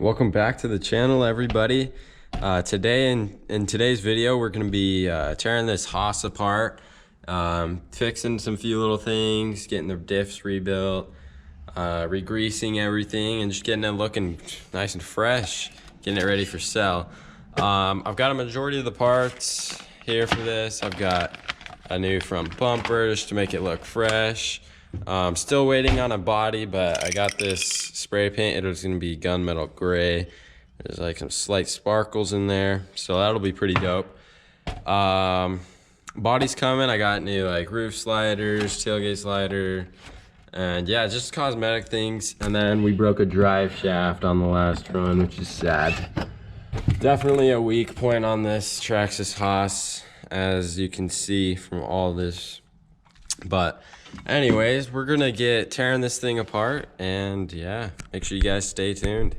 Welcome back to the channel, everybody. Today in today's video, we're going to be tearing this Hoss apart, fixing some few little things, getting the diffs rebuilt, re-greasing everything, and just getting it looking nice and fresh, getting it ready for sale. I've got a majority of the parts here for this. I've got a new front bumper just to make it look fresh. Still waiting on a body, but I got this spray paint. It was going to be gunmetal gray. There's like some slight sparkles in there, so that'll be pretty dope. Body's coming. I got new like roof sliders, tailgate slider, and yeah, just cosmetic things. And then we broke a drive shaft on the last run, which is sad. Definitely a weak point on this Traxxas Hoss, as you can see from all this. But anyways, we're gonna get tearing this thing apart, and yeah, make sure you guys stay tuned.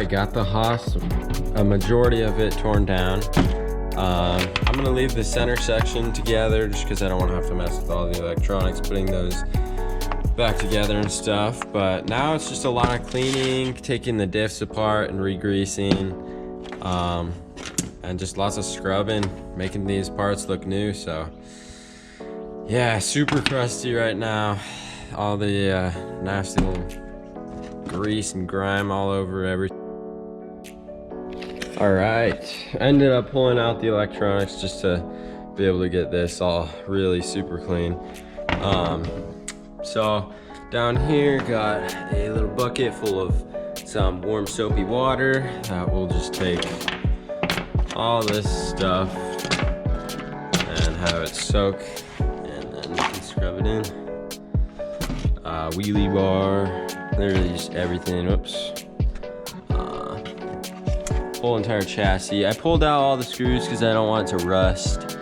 Got the Hoss, a majority of it torn down. I'm gonna leave the center section together just because I don't want to have to mess with all the electronics, putting those back together and stuff. But now it's just a lot of cleaning, taking the diffs apart and re-greasing, and just lots of scrubbing, making these parts look new. So yeah, super crusty right now. All the nasty little grease and grime all over everything. All right, I ended up pulling out the electronics just to be able to get this all really super clean. So down here, got a little bucket full of some warm soapy water that will just take all this stuff and have it soak, and then you can scrub it in. Wheelie bar, literally just everything. Oops. Whole entire chassis. I pulled out all the screws because I don't want it to rust.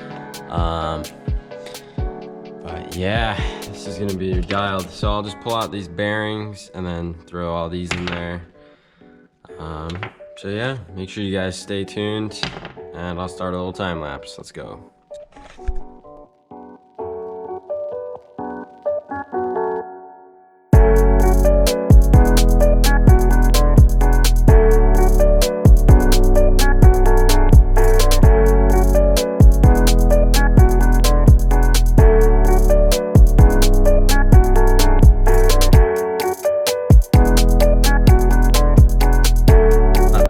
But yeah, this is gonna be dialed. So I'll just pull out these bearings and then throw all these in there. So yeah, make sure you guys stay tuned, and I'll start a little time lapse. Let's go.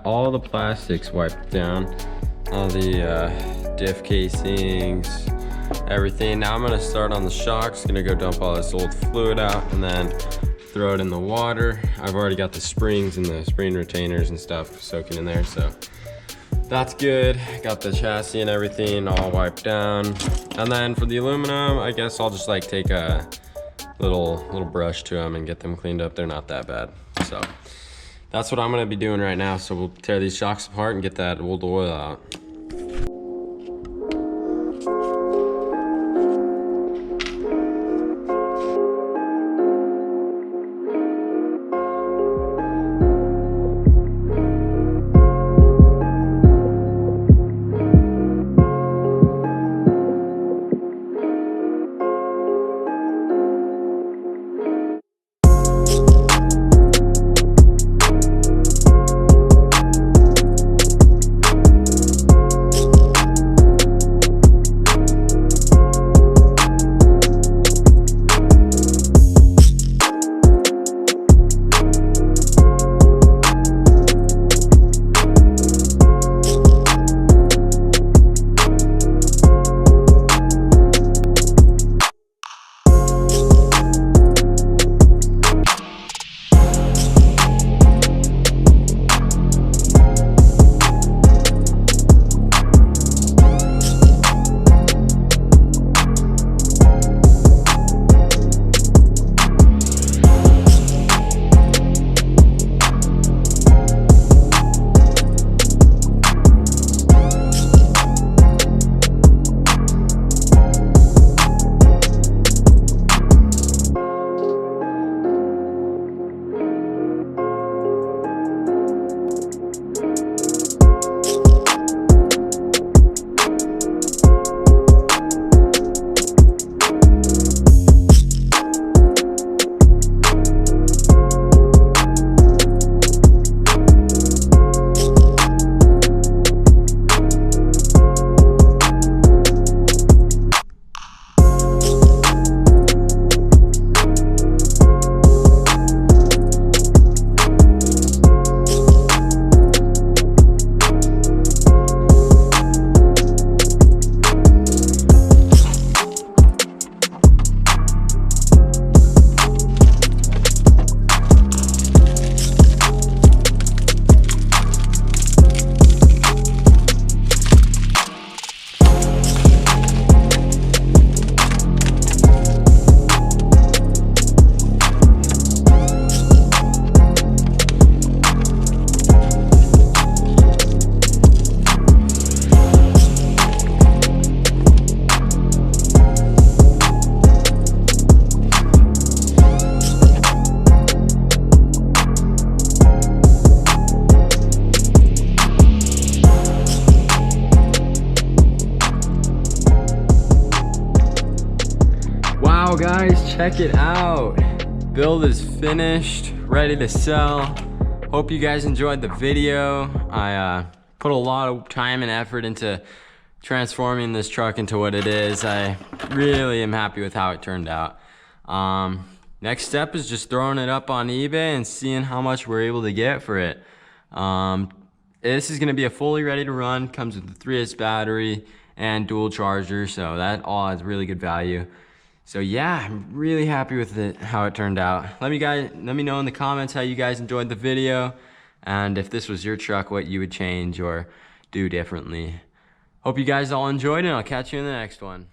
All the plastics wiped down, all the diff casings, everything. Now I'm gonna start on the shocks. Gonna go dump all this old fluid out and then throw it in the water. I've already got the springs and the spring retainers and stuff soaking in there, so that's good. Got the chassis and everything all wiped down. And then for the aluminum, I guess I'll just like take a little brush to them and get them cleaned up. They're not that bad, so that's what I'm gonna be doing right now. So we'll tear these shocks apart and get that old oil out. Wow guys, check it out. Build is finished, ready to sell. Hope you guys enjoyed the video. I put a lot of time and effort into transforming this truck into what it is. I really am happy with how it turned out. Next step is just throwing it up on eBay and seeing how much we're able to get for it. This is gonna be a fully ready to run, comes with a 3S battery and dual charger, so that all has really good value. So yeah, I'm really happy with it, how it turned out. Let me know in the comments how you guys enjoyed the video, and if this was your truck, what you would change or do differently. Hope you guys all enjoyed, and I'll catch you in the next one.